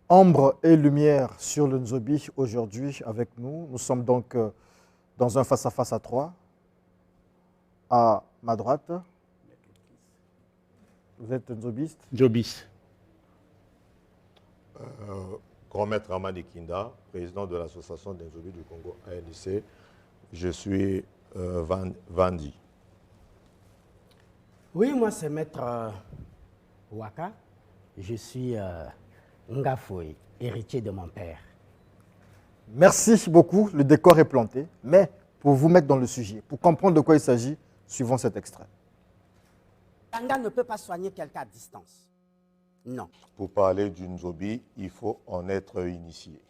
Ombre et lumière sur le Nzobi aujourd'hui avec nous. Nous sommes donc dans un face-à-face à trois. À ma droite, vous êtes Nzobiste. Jobis. Grand maître Amadi Kinda, président de l'association des Nzobi du Congo ANIC. Je suis Vandi. Oui, moi c'est maître Waka. Je suis Ngafoy, héritier de mon père. Merci beaucoup, le décor est planté. Mais pour vous mettre dans le sujet, pour comprendre de quoi il s'agit, suivons cet extrait. Nganga ne peut pas soigner quelqu'un à distance. Non. Pour parler du Nzobi, il faut en être initié.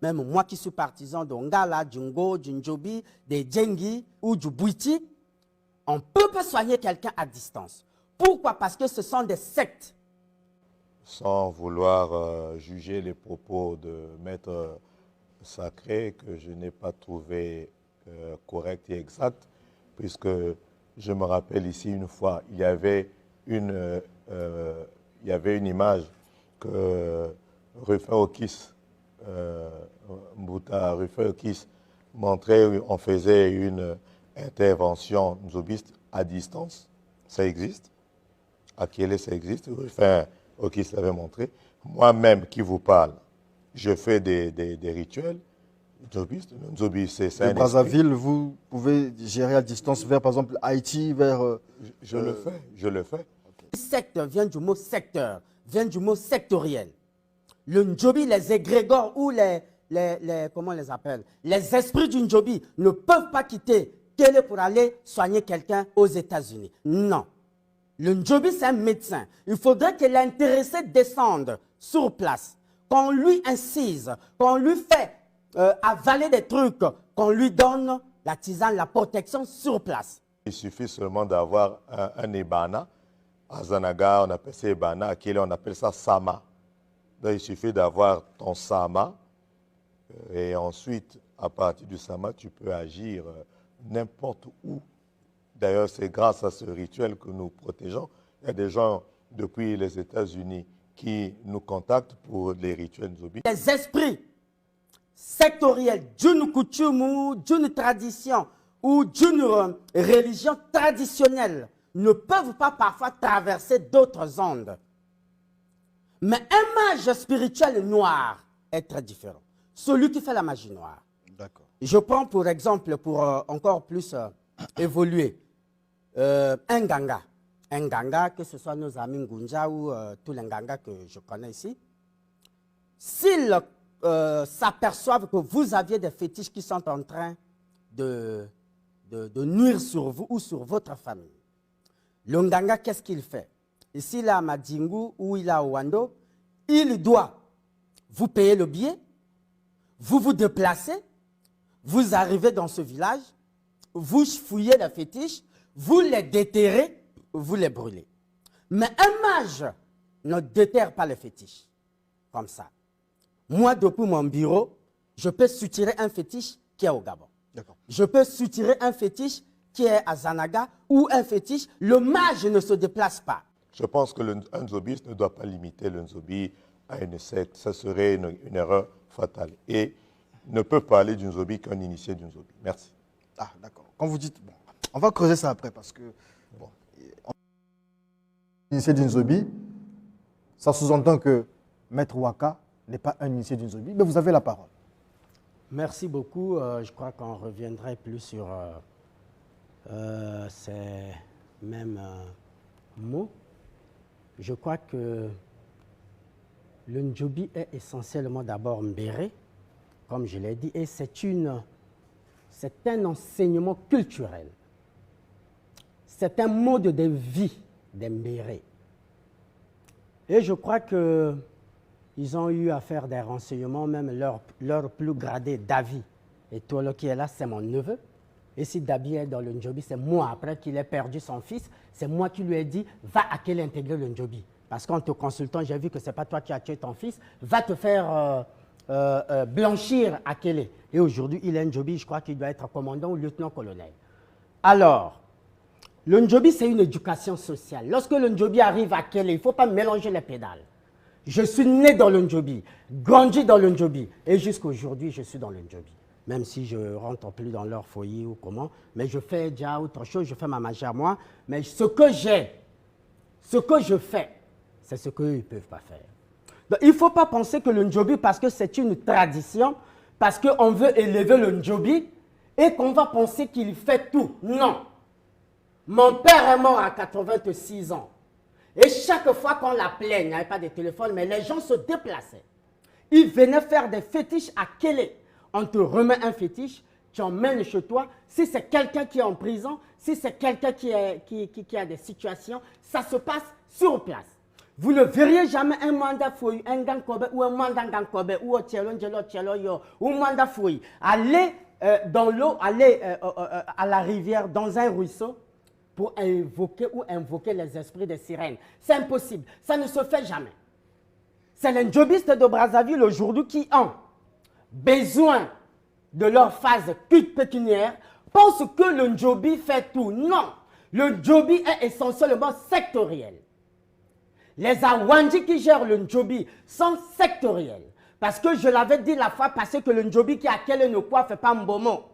Même moi qui suis partisan de Ngala, du Ngo, du Njobi, des Djengi ou du Bouiti, on ne peut pas soigner quelqu'un à distance. Pourquoi? Parce que ce sont des sectes. Sans vouloir juger les propos de maître Sacré, que je n'ai pas trouvé correct et exact, puisque je me rappelle ici une fois, il y avait une image que Rufin Okis, Mbouta Rufin Okis montrait, on faisait une intervention nzobiste à distance. Ça existe. À Kiélé, ça existe. Rufin Okis l'avait montré. Moi-même qui vous parle, je fais des rituels nzobistes. Nzobi, c'est un De Brazzaville, vous pouvez gérer à distance vers, par exemple, Haïti, vers... Je le fais. Secte vient du mot secteur, vient du mot sectoriel. Le Njobi, les égrégores ou comment on les appelle, les esprits du Njobi ne peuvent pas quitter Kélé pour aller soigner quelqu'un aux États-Unis. Non. Le Njobi, c'est un médecin. Il faudrait que l'intéressé descende sur place, qu'on lui incise, qu'on lui fait avaler des trucs, qu'on lui donne la tisane, la protection sur place. Il suffit seulement d'avoir un Ebana. À Zanaga, on appelle ça Ebana. À Kélé, on appelle ça Sama. Donc, il suffit d'avoir ton Sama. Et ensuite, à partir du Sama, tu peux agir n'importe où. D'ailleurs, c'est grâce à ce rituel que nous protégeons. Il y a des gens depuis les États-Unis qui nous contactent pour les rituels Nzobi. Les esprits sectoriels d'une coutume ou d'une tradition ou d'une religion traditionnelle ne peuvent pas parfois traverser d'autres ondes. Mais un mage spirituel noir est très différent. Celui qui fait la magie noire. D'accord. Je prends pour exemple, pour encore plus évoluer, un ganga. Un ganga, que ce soit nos amis Ngunja ou tous les gangas que je connais ici, s'ils s'aperçoivent que vous aviez des fétiches qui sont en train de nuire sur vous ou sur votre famille, le Nganga, qu'est-ce qu'il fait? Ici, il est à Madingu ou il est à Wando, il doit vous payer le billet, vous vous déplacez, vous arrivez dans ce village, vous fouillez les fétiches, vous les déterrez, vous les brûlez. Mais un mage ne déterre pas les fétiches comme ça. Moi, depuis mon bureau, je peux soutirer un fétiche qui est au Gabon. Je peux soutirer un fétiche qui est à Zanaga ou un fétiche. Le mage ne se déplace pas. Je pense que un nzobiste ne doit pas limiter le nzobi à une secte. Ça serait une erreur fatale. Et ne peut parler du nzobi qu'un initié du nzobi. Merci. Ah, d'accord. Quand vous dites... Bon, on va creuser ça après parce que... Bon, initié du Nzobi, ça sous-entend que Maître Waka n'est pas un initié du Nzobi, mais vous avez la parole. Merci beaucoup. Je crois qu'on reviendrait plus sur ces mêmes mots. Je crois que le Njobi est essentiellement d'abord Mbéré, comme je l'ai dit, et c'est un enseignement culturel. C'est un mode de vie des Mbéré. Et je crois qu'ils ont eu à faire des renseignements, même leur plus gradé, Davi. Et Tolo qui est là, c'est mon neveu. Et si Dabi est dans le Njobi, c'est moi, après qu'il ait perdu son fils, c'est moi qui lui ai dit, va à Kélé intégrer le Njobi. Parce qu'en te consultant, j'ai vu que ce n'est pas toi qui as tué ton fils, va te faire blanchir à Kélé. Et aujourd'hui, il est Njobi, je crois qu'il doit être commandant ou lieutenant-colonel. Alors, le Njobi, c'est une éducation sociale. Lorsque le Njobi arrive à Kélé, il ne faut pas mélanger les pédales. Je suis né dans le Ndjobi, grandi dans le Ndjobi. Et jusqu'à aujourd'hui, je suis dans le Ndjobi. Même si je ne rentre plus dans leur foyer ou comment. Mais je fais déjà autre chose, je fais ma magie à moi. Mais ce que j'ai, ce que je fais, c'est ce qu'eux ne peuvent pas faire. Donc, il ne faut pas penser que le Ndjobi, parce que c'est une tradition, parce qu'on veut élever le Ndjobi, et qu'on va penser qu'il fait tout. Non. Mon père est mort à 86 ans. Et chaque fois qu'on l'appelait, il n'y avait pas de téléphone, mais les gens se déplaçaient. Ils venaient faire des fétiches à Kélé. On te remet un fétiche, tu emmènes chez toi. Si c'est quelqu'un qui est en prison, si c'est quelqu'un qui a des situations, ça se passe sur place. Vous ne verriez jamais un mandat fouille, un gankobe ou un mandat gankobe ou un tchelo yo ou un mandat fouille. Aller dans l'eau, aller à la rivière, dans un ruisseau, pour invoquer les esprits des sirènes. C'est impossible. Ça ne se fait jamais. C'est les Ndjobistes de Brazzaville aujourd'hui qui ont besoin de leur phase pécuniaire, pensent que le Ndjobi fait tout. Non. Le Ndjobi est essentiellement sectoriel. Les Awandji qui gèrent le Ndjobi sont sectoriels. Parce que je l'avais dit la fois passée que le Ndjobi qui a quel ne coiffe pas Mbomo.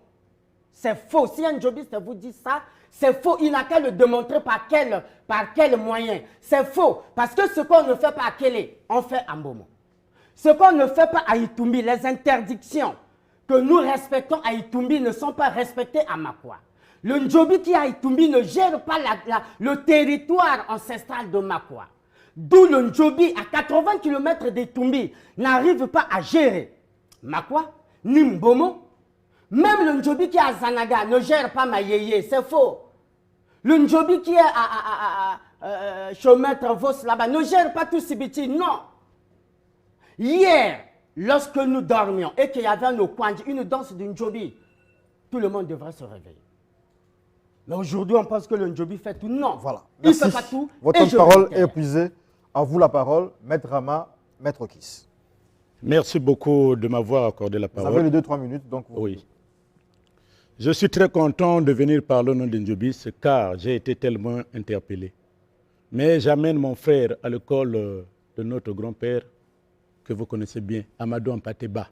C'est faux. Si un Ndjobiste vous dit ça, c'est faux. Il n'a qu'à le démontrer par quel moyen. C'est faux. Parce que ce qu'on ne fait pas à Kélé, on fait à Mbomo. Ce qu'on ne fait pas à Itumbi, les interdictions que nous respectons à Itumbi ne sont pas respectées à Makwa. Le Ndjobi qui est à Itumbi ne gère pas le territoire ancestral de Makwa. D'où le Ndjobi à 80 km d'Itumbi n'arrive pas à gérer Makwa, ni Mbomo. Même le Ndjobi qui est à Zanaga ne gère pas Mayeye, c'est faux. Le Ndjobi qui est à Chomètre Vos là-bas ne gère pas tout Sibiti, non. Hier, lorsque nous dormions et qu'il y avait nos Kwandji, une danse du Ndjobi, tout le monde devrait se réveiller. Mais aujourd'hui, on pense que le Ndjobi fait tout. Non, voilà. Il ne fait pas tout. Votre parole est épuisée. À vous la parole, Maître Rama, Maître Kiss. Merci beaucoup de m'avoir accordé la parole. Vous avez les 2-3 minutes, donc vous... Oui. Je suis très content de venir parler au nom de Ndjobis car j'ai été tellement interpellé. Mais j'amène mon frère à l'école de notre grand-père que vous connaissez bien, Amadou Ampateba,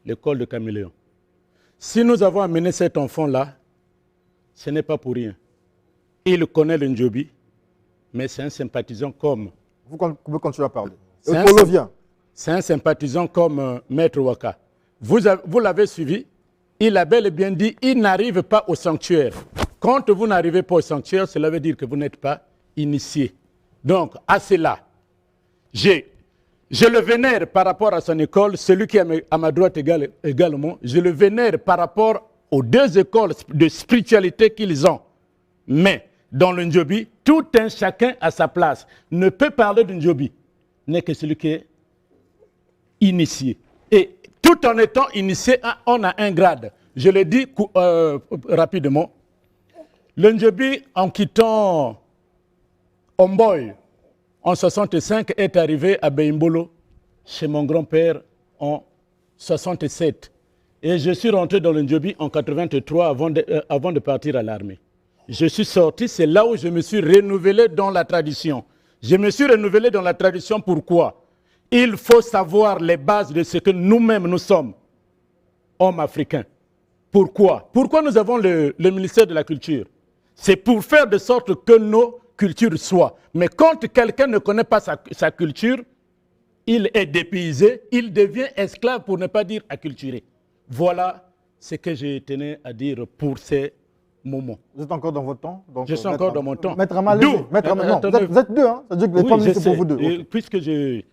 l'école de Caméléon. Si nous avons amené cet enfant-là, ce n'est pas pour rien. Il connaît le Ndjobi, mais c'est un sympathisant comme... Vous pouvez continuer à parler. C'est un sympathisant comme Maître Waka. Vous l'avez suivi, il a bel et bien dit, il n'arrive pas au sanctuaire. Quand vous n'arrivez pas au sanctuaire, cela veut dire que vous n'êtes pas initié. Donc, à cela, je le vénère par rapport à son école, celui qui est à ma droite également, je le vénère par rapport aux deux écoles de spiritualité qu'ils ont. Mais, dans le Ndjobi, tout un chacun à sa place. Ne peut parler de Ndjobi, n'est que celui qui est initié. Et tout en étant initié, on a un grade. Je le dis rapidement. Le Ndjobi, en quittant Omboy en 65, est arrivé à Beimbolo, chez mon grand-père, en 67. Et je suis rentré dans le Ndjobi en 83 avant de partir à l'armée. Je suis sorti, c'est là où je me suis renouvelé dans la tradition. Je me suis renouvelé dans la tradition, pourquoi? Il faut savoir les bases de ce que nous-mêmes nous sommes, hommes africains. Pourquoi? Pourquoi nous avons le ministère de la Culture? C'est pour faire de sorte que nos cultures soient. Mais quand quelqu'un ne connaît pas sa culture, il est dépaysé, il devient esclave pour ne pas dire acculturé. Voilà ce que je tenais à dire pour ces moments. Vous êtes encore dans votre temps? Donc, je suis encore dans mon temps. Maître Rama, non, vous êtes deux, hein? Ça veut dire que les 3 minutes, c'est pour vous deux. Okay. Puisque j'ai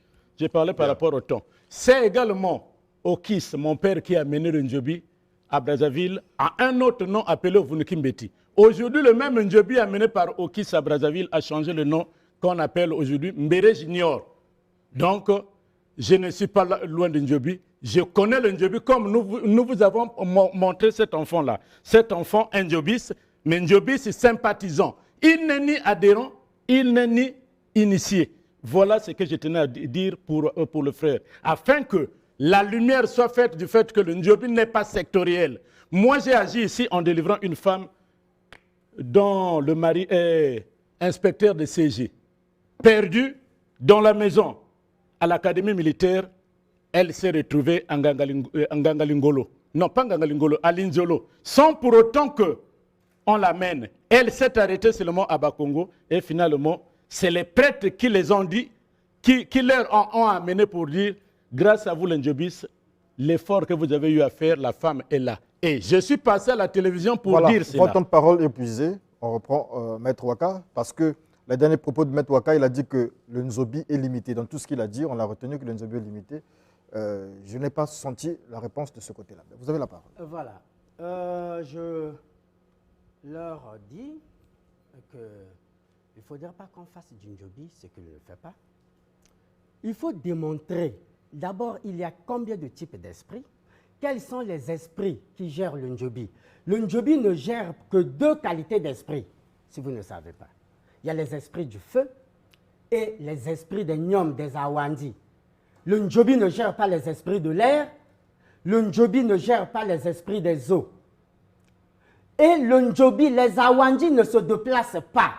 parlé par rapport au temps. C'est également Okis, mon père, qui a mené le Ndjobi à Brazzaville, à un autre nom appelé Vunukimbeti. Aujourd'hui, le même Ndjobi amené par Okis à Brazzaville a changé le nom qu'on appelle aujourd'hui Mbere Junior. Donc, je ne suis pas loin de Ndjobi. Je connais le Ndjobi comme nous vous avons montré cet enfant-là. Cet enfant, un Ndjobis, mais Ndjobis est sympathisant. Il n'est ni adhérent, il n'est ni initié. Voilà ce que je tenais à dire pour le frère. Afin que la lumière soit faite du fait que le Ndjobi n'est pas sectoriel. Moi, j'ai agi ici en délivrant une femme dont le mari est inspecteur de CG, perdue dans la maison. à l'académie militaire, elle s'est retrouvée en Ngangalingolo. Non, pas Ngangalingolo, à Linzolo. Sans pour autant qu'on l'amène. Elle s'est arrêtée seulement à Bakongo. Et finalement, c'est les prêtres qui les ont dit, qui leur ont amené pour dire, grâce à vous, les Ndjobis, l'effort que vous avez eu à faire, la femme est là. Et je suis passé à la télévision pour dire cela. Votre temps de parole épuisé. On reprend Maître Waka, parce que les derniers propos de Maître Waka, il a dit que le Nzobi est limité. Dans tout ce qu'il a dit, on a retenu que le Nzobi est limité. Je n'ai pas senti la réponse de ce côté-là. Vous avez la parole. Voilà. Je leur dis qu'il ne faudrait pas qu'on fasse du Ndjobi ce qu'il ne fait pas. Il faut démontrer, d'abord, il y a combien de types d'esprits? Quels sont les esprits qui gèrent le Ndjobi? Le Ndjobi ne gère que 2 qualités d'esprit, si vous ne savez pas. Il y a les esprits du feu et les esprits des Nyom, des Awandi. Le Ndjobi ne gère pas les esprits de l'air. Le Ndjobi ne gère pas les esprits des eaux. Et le Ndjobi, les Awandi ne se déplacent pas.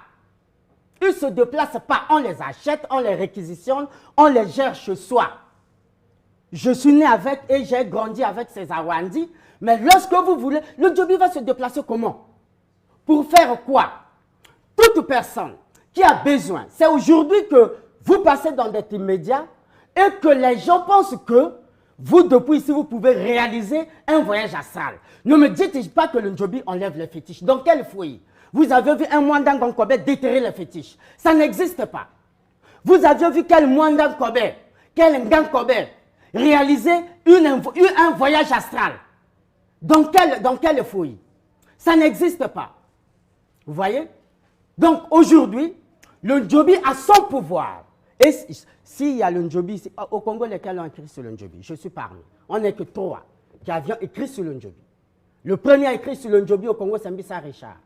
Ils ne se déplacent pas. On les achète, on les réquisitionne, on les gère chez soi. Je suis né avec et j'ai grandi avec ces Awandi. Mais lorsque vous voulez, le Ndjobi va se déplacer comment? Pour faire quoi? Toute personne qui a besoin, c'est aujourd'hui que vous passez dans des médias et que les gens pensent que vous, depuis ici, vous pouvez réaliser un voyage astral. Ne me dites pas que le Ndjobi enlève les fétiches. Dans quel foyer? Vous avez vu un Mwanda Ngankobe déterrer les fétiches? Ça n'existe pas. Vous avez vu quel Mwanda Ngankobe, quel Ngankobe réaliser un voyage astral? Dans quel foyer? Ça n'existe pas. Vous voyez? Donc aujourd'hui, le Ndjobi a son pouvoir. Et s'il y a le Ndjobi, au Congo, lesquels ont écrit sur le Ndjobi? Je suis parmi. On n'est que 3 qui avions écrit sur le Ndjobi. Le premier à écrit sur le Ndjobi au Congo, c'est Mbissa Richard,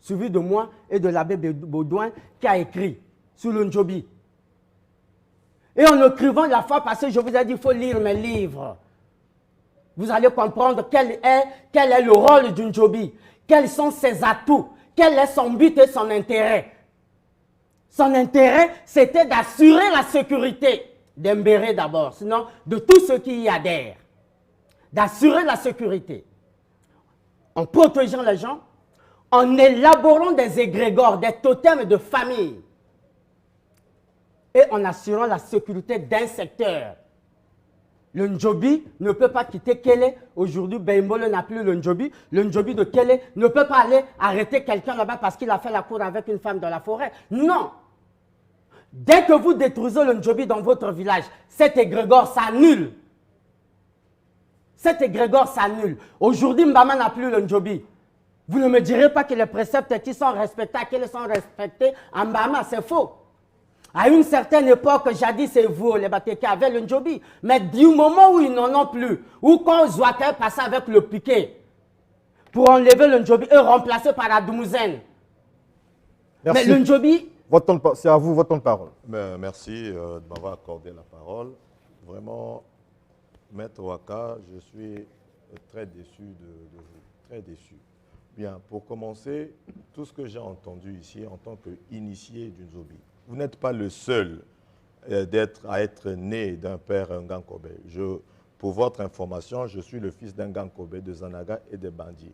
suivi de moi et de l'abbé Baudouin qui a écrit sur le Ndjobi. Et en écrivant la fois passée, je vous ai dit, il faut lire mes livres. Vous allez comprendre quel est le rôle du Ndjobi, quels sont ses atouts, quel est son but et son intérêt. Son intérêt, c'était d'assurer la sécurité d'Embéré d'abord, sinon de tous ceux qui y adhèrent. D'assurer la sécurité en protégeant les gens, en élaborant des égrégores, des totems de famille et en assurant la sécurité d'un secteur. Le Ndjobi ne peut pas quitter Kélé. Aujourd'hui, Beimbolo n'a plus le Ndjobi. Le Ndjobi de Kélé ne peut pas aller arrêter quelqu'un là-bas parce qu'il a fait la cour avec une femme dans la forêt. Non. Dès que vous détruisez le Ndjobi dans votre village, cet égrégore s'annule. Cet égrégore s'annule. Aujourd'hui, Mbama n'a plus le Ndjobi. Vous ne me direz pas que les préceptes qui sont respectés, qu'ils sont respectés en Mbama, c'est faux. À une certaine époque, jadis, c'est vous, les Batéké, avaient le Ndjobi. Mais du moment où ils n'en ont plus, ou quand Zouaké passait avec le piquet pour enlever le Ndjobi et remplacer par la Doumouzène. Mais le Ndjobi... C'est à vous, votre temps de parole. Merci de m'avoir accordé la parole. Vraiment, Maître Waka, je suis très déçu de vous. Très déçu. Bien, pour commencer, tout ce que j'ai entendu ici en tant qu'initié du Nzobi, vous n'êtes pas le seul à être né d'un père Ngankobe. Pour votre information, je suis le fils d'un Ngankobe, de Zanaga et des bandits.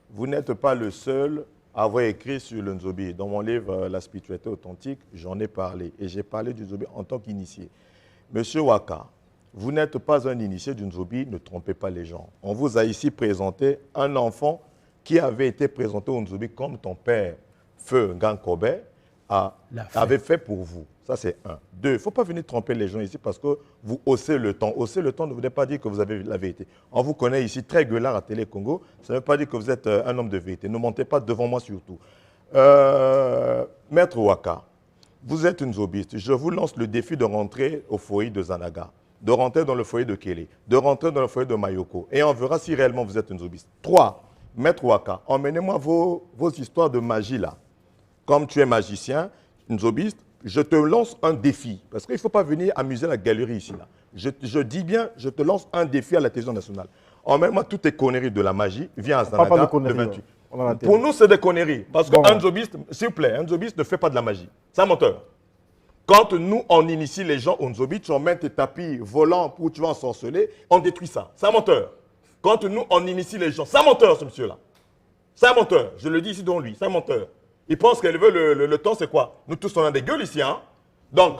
Vous n'êtes pas le seul à avoir écrit sur le Nzobi. Dans mon livre « La spiritualité authentique », j'en ai parlé. Et j'ai parlé du Nzobi en tant qu'initié. Monsieur Waka, vous n'êtes pas un initié du Nzobi, ne trompez pas les gens. On vous a ici présenté un enfant qui avait été présenté au Nzobi comme ton père, Feu Ngankobe, avait fait pour vous. Ça, c'est 1. 2, il ne faut pas venir tromper les gens ici parce que vous haussez le temps. Hausser le temps ne voulait pas dire que vous avez la vérité. On vous connaît ici très gueulard à Télé Congo. Ça ne veut pas dire que vous êtes un homme de vérité. Ne montez pas devant moi surtout. Maître Waka, vous êtes une zobiste. Je vous lance le défi de rentrer au foyer de Zanaga, de rentrer dans le foyer de Kélé, de rentrer dans le foyer de Mayoko. Et on verra si réellement vous êtes une zobiste. 3, Maître Waka, emmenez-moi vos histoires de magie là. Comme tu es magicien, une zobiste, je te lance un défi. Parce qu'il ne faut pas venir amuser la galerie ici. Là. Je dis bien, je te lance un défi à la télévision nationale. Emmène-moi toutes tes conneries de la magie. Viens à Zanaga le 28. Pour nous, c'est des conneries. Parce qu'un zobiste, s'il vous plaît, un zobiste ne fait pas de la magie. C'est un menteur. Quand nous, on initie les gens au Nzobi, tu emmènes tes tapis volants où tu vas ensorceler, on détruit ça. C'est un menteur. Quand nous, on initie les gens, c'est un menteur, ce monsieur-là. C'est un menteur. Je le dis ici devant lui, c'est un menteur. Il pense qu'elle veut le temps, c'est quoi? Nous tous, on a des gueules ici, hein? Donc,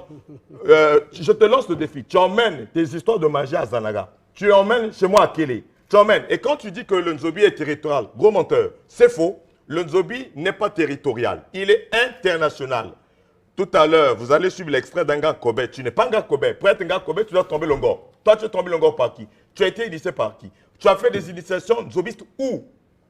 je te lance le défi. Tu emmènes tes histoires de magie à Zanaga. Tu emmènes chez moi à Kélé. Tu emmènes. Et quand tu dis que le Nzobi est territorial, gros menteur, c'est faux. Le Nzobi n'est pas territorial. Il est international. Tout à l'heure, vous allez suivre l'extrait d'un gars Kobe. Tu n'es pas un gars Kobe. Pour être un gars Kobe, tu dois tomber Longor. Toi, tu es tombé Longor par qui? Tu as été initié par qui? Tu as fait des initiations nzobistes où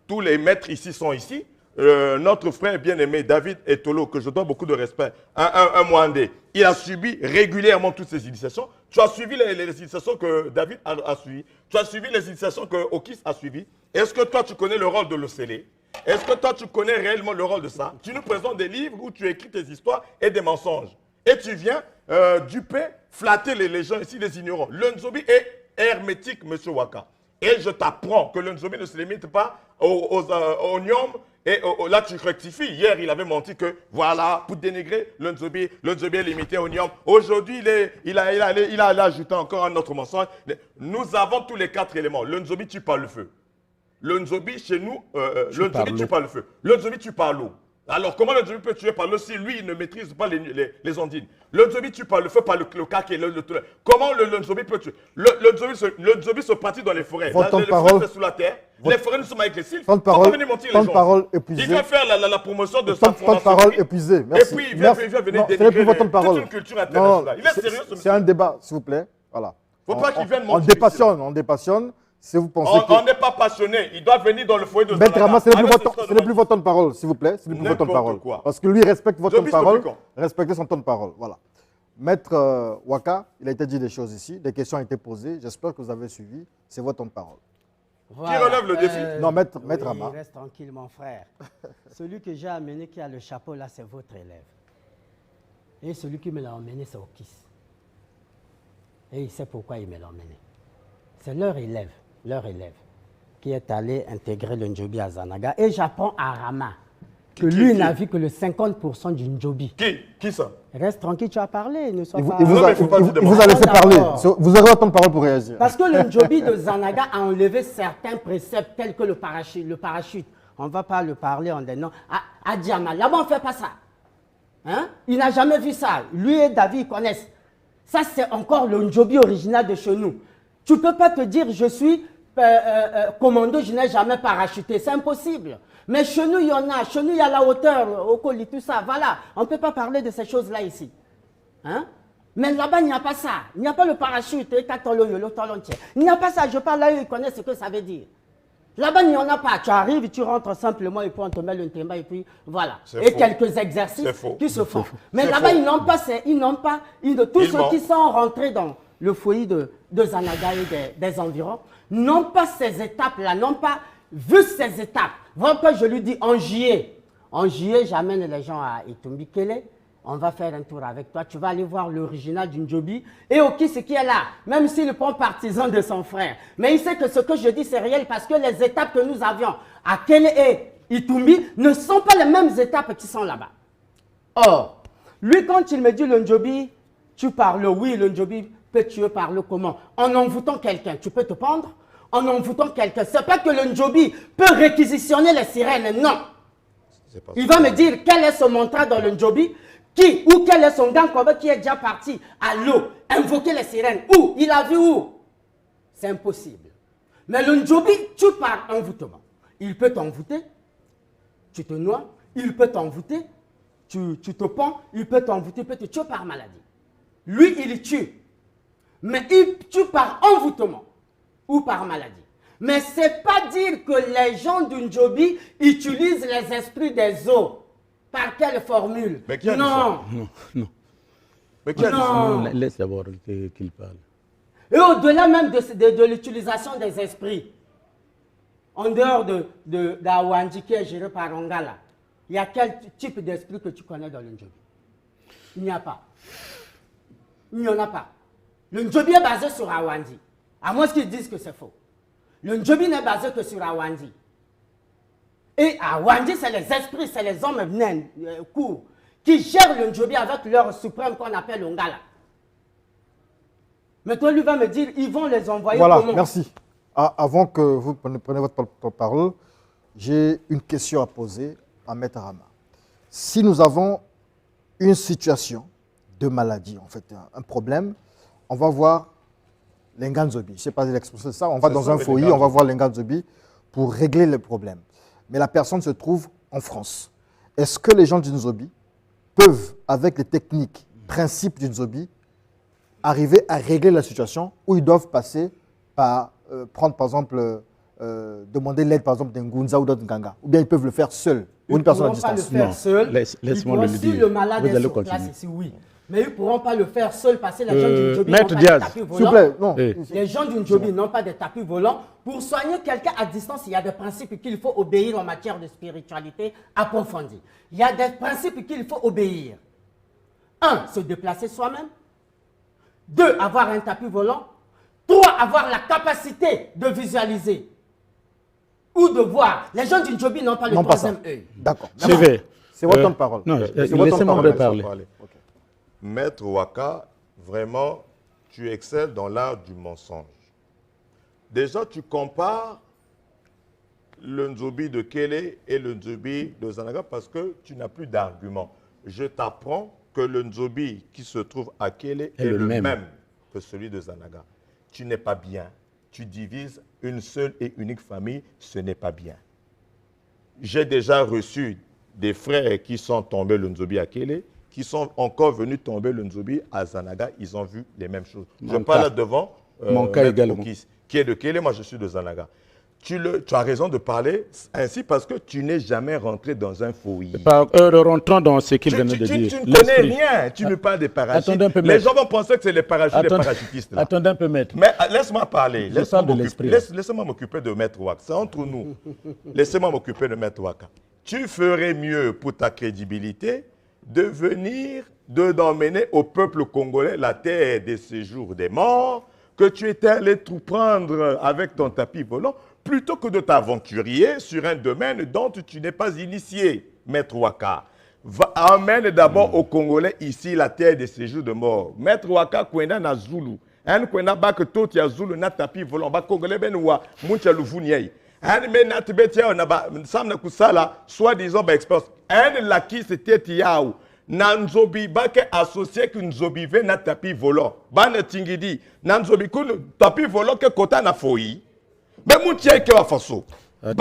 tous les maîtres ici sont ici. Notre frère bien-aimé David Etolo, que je dois beaucoup de respect, un Mwandé, il a subi régulièrement toutes ces initiations. Tu as suivi les initiations que David a suivies. Tu as suivi les initiations que Okis a suivies. Est-ce que toi, tu connais le rôle de l'Océlé? Est-ce que toi, tu connais réellement le rôle de ça? Tu nous présentes des livres où tu écris tes histoires et des mensonges. Et tu viens duper, flatter les gens ici, les ignorants. Le Nzobi est hermétique, monsieur Waka. Et je t'apprends que le Nzobi ne se limite pas aux Nyom. Et là, tu rectifies. Hier, il avait menti que, voilà, pour dénigrer le Nzobi est limité au Nyom. Aujourd'hui, il a ajouté encore un autre mensonge. Nous avons tous les 4 éléments. Le Nzobi tue par le feu. Le Nzobi, chez nous, le Nzobi tue par le feu. Le Nzobi tue par l'eau. Alors, comment le Nzobi peut tuer par l'eau si lui, il ne maîtrise pas les ondines? Le Nzobi tue par le feu, par le kake. Comment le Nzobi peut tuer? Le Nzobi se pratique dans les forêts. Les forêts, c'est sous la terre. Les forêts, nous sommes avec les sylphes. Pourquoi venir mentir les gens? Il vient faire la promotion de sa formation. Parole épuisée. Merci. Et puis, il vient venir dénigrer toute une culture internationale. Il est sérieux, ce monsieur? C'est un débat, s'il vous plaît. Voilà. Il ne faut pas qu'il vienne mentir. On dépassionne. Si vous pensez on n'est pas passionné. Il doit venir dans le foyer de Maître Rama, ce n'est plus votre temps de parole, s'il vous plaît. Ce n'est plus votre temps de parole. Parce que lui respecte votre temps de parole. Respectez son temps de parole. Voilà. Maître Waka, il a été dit des choses ici. Des questions ont été posées. J'espère que vous avez suivi. C'est votre temps de parole. Voilà. Qui relève le défi? Non, Maître Rama. Reste tranquille, mon frère. Celui que j'ai amené qui a le chapeau là, c'est votre élève. Et celui qui me l'a emmené, c'est Okis. Et il sait pourquoi il me l'a emmené. C'est leur élève qui est allé intégrer le Njobi à Zanaga. Et j'apprends à Rama que lui n'a vu que le 50% du Njobi. Qui ça? Reste tranquille, tu as parlé. Ne sois pas... Il vous a laissé parler. Vous aurez autant de parole pour réagir. Parce que le Njobi de Zanaga a enlevé certains préceptes tels que le parachute. On ne va pas le parler en des noms. À Diama, là-bas on ne fait pas ça. Hein? Il n'a jamais vu ça. Lui et David ils connaissent. Ça c'est encore le Njobi original de chez nous. Tu ne peux pas te dire, je suis commando, je n'ai jamais parachuté. C'est impossible. Mais chez nous, il y en a. Chez nous, il y a la hauteur, au colis, tout ça. Voilà. On ne peut pas parler de ces choses-là ici. Hein? Mais là-bas, il n'y a pas ça. Il n'y a pas le parachute. Il n'y a pas ça. Je parle là, ils connaissent ce que ça veut dire. Là-bas, il n'y en a pas. Tu arrives, tu rentres simplement et puis on te met le thème et puis voilà. Et quelques exercices qui se font. Mais là-bas, ils n'ont pas, tous ceux qui sont rentrés dans le foyer de Zanaga et des environs, n'ont pas ces étapes-là, n'ont pas vu ces étapes. Voilà que je lui dis en juillet. En juillet, j'amène les gens à Itumbi Kele. On va faire un tour avec toi. Tu vas aller voir l'original du Njobi. Et Okis qui est là, même s'il prend partisan de son frère. Mais il sait que ce que je dis, c'est réel parce que les étapes que nous avions à Kele et Itumbi ne sont pas les mêmes étapes qui sont là-bas. Or, lui, quand il me dit le Njobi, tu parles, oui, le Njobi peut tuer par le comment? En envoûtant quelqu'un, tu peux te pendre? En envoûtant quelqu'un. Ce n'est pas que le Njobi peut réquisitionner les sirènes, non. Il va me dire quel est son mantra dans le Njobi, ou quel est son gang qui est déjà parti à l'eau, invoquer les sirènes. Où? Il a vu où? C'est impossible. Mais le Njobi, tu par envoûtement. Il peut t'envoûter, tu te noies, il peut t'envoûter, tu te pends, il peut t'envoûter, il peut te tuer par maladie. Lui, il tue. Mais il tue par envoûtement ou par maladie. Mais ce n'est pas dire que les gens du Njobi utilisent les esprits des eaux. Par quelle formule? Mais qui a dit ça? Non. Mais qui a dit ça? Laisse d'abord qu'il parle. Et au-delà même de l'utilisation des esprits, en dehors d'Awandji qui est géré par Ongala, il y a quel type d'esprit que tu connais dans le Njobi? Il n'y a pas. Il n'y en a pas. Le Njobi est basé sur Awandji. À moins qu'ils disent que c'est faux. Le Njobi n'est basé que sur Awandji. Et Awandji, c'est les esprits, c'est les hommes nains, courts, qui gèrent le Njobi avec leur suprême qu'on appelle Ongala. Maintenant, lui va me dire, ils vont les envoyer Voilà, comment? merci. Avant que vous preniez votre parole, j'ai une question à poser à Maître Rama. Si nous avons une situation de maladie, en fait, un problème, on va voir l'Nganzobi. Je ne sais pas l'expression de ça. On va dans un foyer, on va voir l'Nganzobi pour régler le problème. Mais la personne se trouve en France. Est-ce que les gens du Nzobi peuvent, avec les techniques, principes du Nzobi, arriver à régler la situation ou ils doivent passer par prendre, par exemple, demander l'aide, par exemple, d'un Ngunza ou d'un Nganga? Ou bien ils peuvent le faire seuls, ou une personne à distance? Ils ne pourront pas le faire seuls. Laisse-moi le dire. Si le malade Vous est allez sur continuer. place ici, oui. Mais ils ne pourront pas le faire seuls parce que les gens du Njobi Maître n'ont pas Diaz, de tapis S'il vous volants. plaît, non. Les gens du Njobi n'ont pas de tapis volants. Pour soigner quelqu'un à distance, il y a des principes qu'il faut obéir en matière de spiritualité approfondie. Il y a des principes qu'il faut obéir. 1, se déplacer soi-même. 2, avoir un tapis volant. 3, avoir la capacité de visualiser ou de voir. Les gens du Njobi n'ont pas le troisième œil. D'accord. C'est votre temps de parole. Non, C'est votre temps de laissez-moi parole. parler. Okay. Maître Waka, vraiment, tu excelles dans l'art du mensonge. Déjà, tu compares le Nzobi de Kélé et le Nzobi de Zanaga parce que tu n'as plus d'arguments. Je t'apprends que le Nzobi qui se trouve à Kélé est le même que celui de Zanaga. Tu n'es pas bien. Tu divises une seule et unique famille, ce n'est pas bien. J'ai déjà reçu des frères qui sont tombés le Nzobi à Kélé, qui sont encore venus tomber le Nzobi à Zanaga, ils ont vu les mêmes choses. Je parle là devant Mon cas également. Okis, qui est de Kélé, moi je suis de Zanaga. Tu as raison de parler ainsi parce que tu n'es jamais rentré dans un foyer. Rentrons dans ce qu'il vient de dire. Tu ne connais rien, tu me parles des parachutistes. Attendez un peu, les maître. gens vont penser que c'est les parachutistes. Là. Attendez un peu, maître. Mais laisse-moi parler. Laisse-moi m'occuper de Maître Waka. C'est entre nous. Laissez-moi m'occuper de Maître Waka. Tu ferais mieux pour ta crédibilité de venir, d'emmener au peuple congolais la terre des séjours des morts, que tu étais allé tout prendre avec ton tapis volant, plutôt que de t'aventurer sur un domaine dont tu n'es pas initié, Maître Waka. Emmène d'abord aux Congolais ici la terre des séjours de mort. Maître Waka, Kwenda na Zulu. Un Kwenda bak tout ya Zulu na tapis volant. Ba Congolais ben wa muncha luvuniei. Un menat betia na ba samna kusala soit disant ba expérience. Un laki c'était tiaou. Nanzobi bake associé que Nzobi ve na tapis volant. Ba na tingidi. Nanzobi kun tapis volant que kota na foyi. Mais mon tien qui va faso. Moi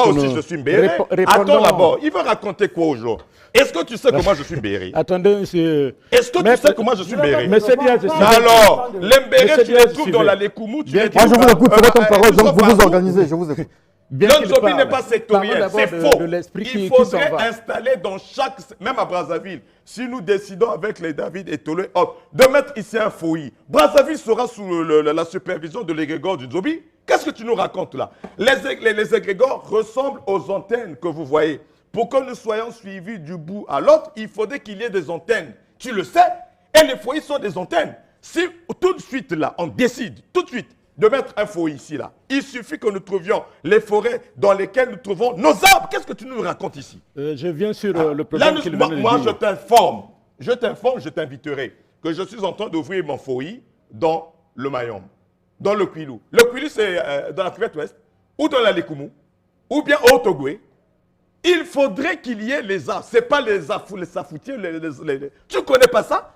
aussi je suis mbéré. Attends d'abord, il va raconter quoi aujourd'hui? Est-ce que tu sais comment je suis mbéré? Attendez, monsieur. Est-ce que tu sais comment je suis mbéré? Monsieur Diaz, alors, l'embéré, tu les trouves dans la Lékoumou, tu les trouves. Moi, je vous écoute, c'est votre parole, donc vous vous organisez, je vous écoute. L'Nzobi n'est pas sectoriel, c'est faux. Il faudrait va. installer dans chaque, même à Brazzaville, si nous décidons avec les David et Tolé, de mettre ici un foyer, Brazzaville sera sous la supervision de l'égrégore du Nzobi. Qu'est-ce que tu nous racontes là? Les égrégores ressemblent aux antennes que vous voyez. Pour que nous soyons suivis du bout à l'autre, il faudrait qu'il y ait des antennes. Tu le sais? Et les foyers sont des antennes. Si tout de suite là, on décide, tout de suite, de mettre un foyer ici, là. Il suffit que nous trouvions les forêts dans lesquelles nous trouvons nos arbres. Qu'est-ce que tu nous racontes ici? Je viens sur le problème qu'il vient de dire. Moi, je t'informe, je t'inviterai que je suis en train d'ouvrir mon foyer dans le Mayombe, dans le Kwilu. Le Kwilu, c'est dans la cuvette ouest, ou dans la Lékoumou, ou bien au Togoué. Il faudrait qu'il y ait les arbres. Ce n'est pas les safoutiers. Tu ne connais pas ça?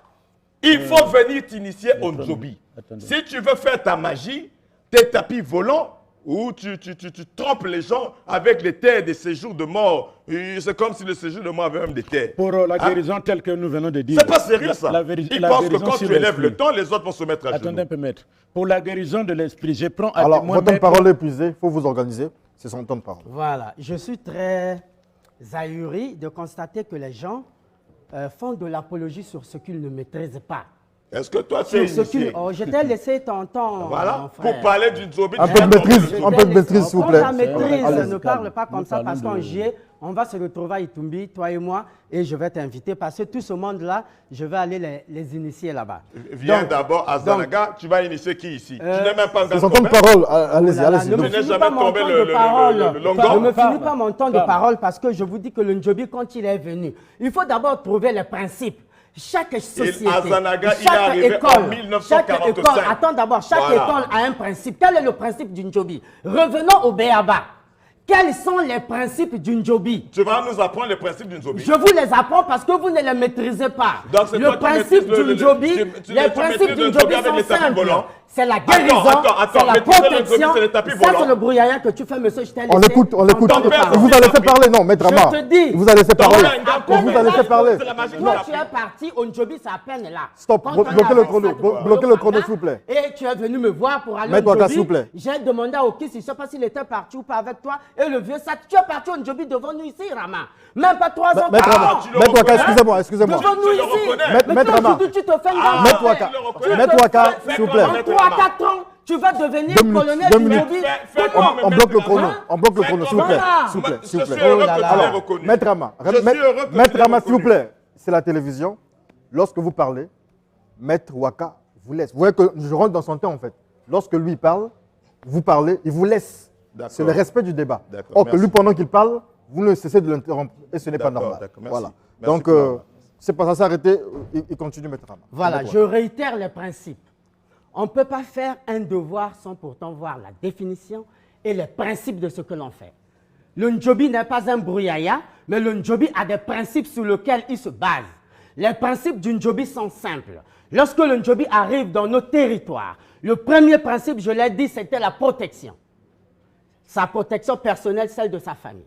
Il faut venir t'initier au Nzobi. Si tu veux faire ta magie, tes tapis volants, où tu trompes les gens avec les terres des séjours de mort. C'est comme si le séjour de mort avait même des terres. Pour la guérison telle que nous venons de dire. C'est pas sérieux ça. Ils pensent que quand tu élèves le temps, les autres vont se mettre à genoux. Attendez un peu, maître. Pour la guérison de l'esprit, je prends à Alors, témoin votre temps de parole est épuisé, il faut vous organiser. C'est son temps de parole. Voilà, je suis très ahuri de constater que les gens font de l'apologie sur ce qu'ils ne maîtrisent pas. Est-ce que toi, tu es initié? Oh, je t'ai laissé ton temps. Voilà, pour parler du Nzobi. Un peu de maîtrise, un peu de maîtrise, s'il vous plaît. Quand la maîtrise, Allez-y, ne parle pas comme ça, parce parlons qu'en de- juillet, on va se retrouver à Itumbi, toi et moi, et je vais t'inviter, parce que tout ce monde-là, je vais aller les initier là-bas. Viens Donc, d'abord à Zanaga, tu vas initier qui ici? Tu n'es même pas C'est encore son temps de parole. Allez-y, Oh là là, allez-y. ne me n'ai finis jamais pas mon tombé temps le de parole. longueur. Ne me finis pas mon temps de Parle. parole parce que je vous dis que le Njobi, quand il est venu, il faut d'abord trouver les principes. Chaque société, à Zanaga, il est chaque arrivé école, en 1945. chaque école, attends d'abord, chaque Voilà. école a un principe. Quel est le principe du Njobi? Revenons au Béaba. Quels sont les principes du Njobi? Tu vas nous apprendre les principes du Nzobi. Je vous les apprends parce que vous ne les maîtrisez pas. Donc, c'est Le toi qui principe maîtrises du Njobi, tu les principes maîtrises du le Njobi Njobi avec sont les tapis simples. volants. C'est la guérison, attends, c'est la maîtriser le Njobi, protection. c'est les tapis Ça, volants. c'est le brouillard que tu fais, monsieur. Je t'ai laissé. On l'écoute, on l'écoute. ton temps de père, parole. Il vous a laissé parler, non, Maître Ama. Je te dis. Il vous a laissé parler. Dans la- On vous a laissé parler. C'est la magie du Toi, tapis. tu es parti au Njobi, c'est à peine là. Stop, Quand on bloquez est le avec chrono, ça, bloquez le chrono, s'il vous plaît. Et tu es venu me voir pour aller Maître au Waka, Njobi. s'il vous plaît. J'ai demandé à Okis, je ne sais pas s'il était parti ou pas avec toi. Et le vieux, ça, tu es parti au Njobi devant nous ici, Rama. Même pas 3 ans. Maître par Ama, an. tu le Maître Waka, reconnais? excusez-moi, excusez-moi. Devant nous Tu le ici. reconnais? Maître Mais toi, Ama. aujourd'hui, tu te fais une Ah, Maître ouais, Waka, je le reconnais. Maître Waka, s'il vous plaît. En 3-4 ans, tu vas devenir 2 minutes, colonel 2 du minutes. Njobi. Fais Comment? comme On bloque le Maître chrono, Ama. on bloque le chrono, s'il vous plaît. Voilà. S'il vous plaît, s'il vous Je suis plaît. heureux Oh là que là. tu l'aies Alors, reconnu. Maître Ama, Je suis heureux que tu Maître l'aies Ama, s'il vous reconnu. plaît, c'est la télévision. Lorsque vous parlez, Maître Waka vous laisse. Vous voyez que je rentre dans son temps en fait. Lorsque lui parle, vous parlez, il vous laisse. D'accord. C'est le respect du débat. D'accord, Or que merci. lui, pendant qu'il parle, vous ne cessez de l'interrompre et ce n'est pas D'accord, normal. d'accord, merci. Voilà. Merci Donc, pour l'avoir. c'est pas ça s'arrêter, il continue, Maître Ama. Voilà, Maître je réitère les principes. On ne peut pas faire un devoir sans pourtant voir la définition et les principes de ce que l'on fait. Le Njobi n'est pas un brouillaya, mais le Njobi a des principes sur lesquels il se base. Les principes du Njobi sont simples. Lorsque le Njobi arrive dans nos territoires, le premier principe, je l'ai dit, c'était la protection. Sa protection personnelle, celle de sa famille.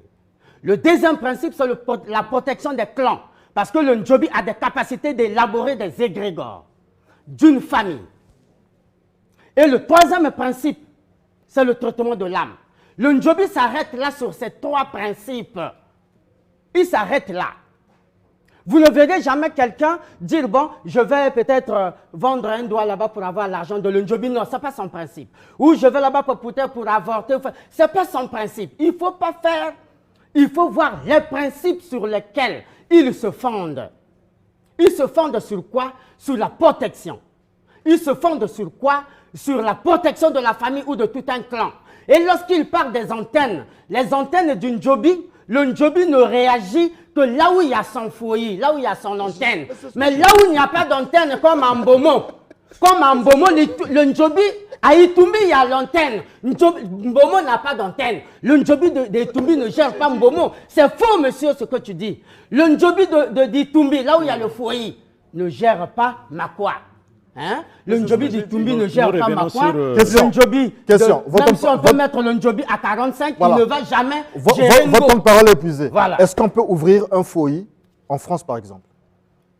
Le deuxième principe, c'est la protection des clans. Parce que le Njobi a des capacités d'élaborer des égrégores d'une famille. Et le troisième principe, c'est le traitement de l'âme. Le Njobi s'arrête là sur ces 3 principes. Il s'arrête là. Vous ne verrez jamais quelqu'un dire, bon, je vais peut-être vendre un doigt là-bas pour avoir l'argent de l'Njobi. Non, ce n'est pas son principe. Ou je vais là-bas pour avorter. Ce n'est pas son principe. Il ne faut pas faire. Il faut voir les principes sur lesquels ils se fondent. Ils se fondent sur quoi? Sur la protection. Ils se fondent sur quoi? Sur la protection de la famille ou de tout un clan. Et lorsqu'il parle des antennes, les antennes du Njobi, le Njobi ne réagit que là où il y a son foyer, là où il y a son antenne. Mais là où il n'y a pas d'antenne, comme en Mbomo, le Njobi, à Itumbi, il y a l'antenne. Mbomo n'a pas d'antenne. Le Njobi d'Itumbi ne gère pas Mbomo. C'est faux, monsieur, ce que tu dis. Le Njobi d'Itumbi, là où il y a le foyer, ne gère pas Makwa. Hein? Le Njobi d'Itumbi ne gère pas Makwa. Question. Le Njobi, Question. même si on peut mettre le Njobi à 45, Voilà. il ne va jamais gérer Votre temps de parole est épuisé. Voilà. Est-ce qu'on peut ouvrir un foyer en France, par exemple?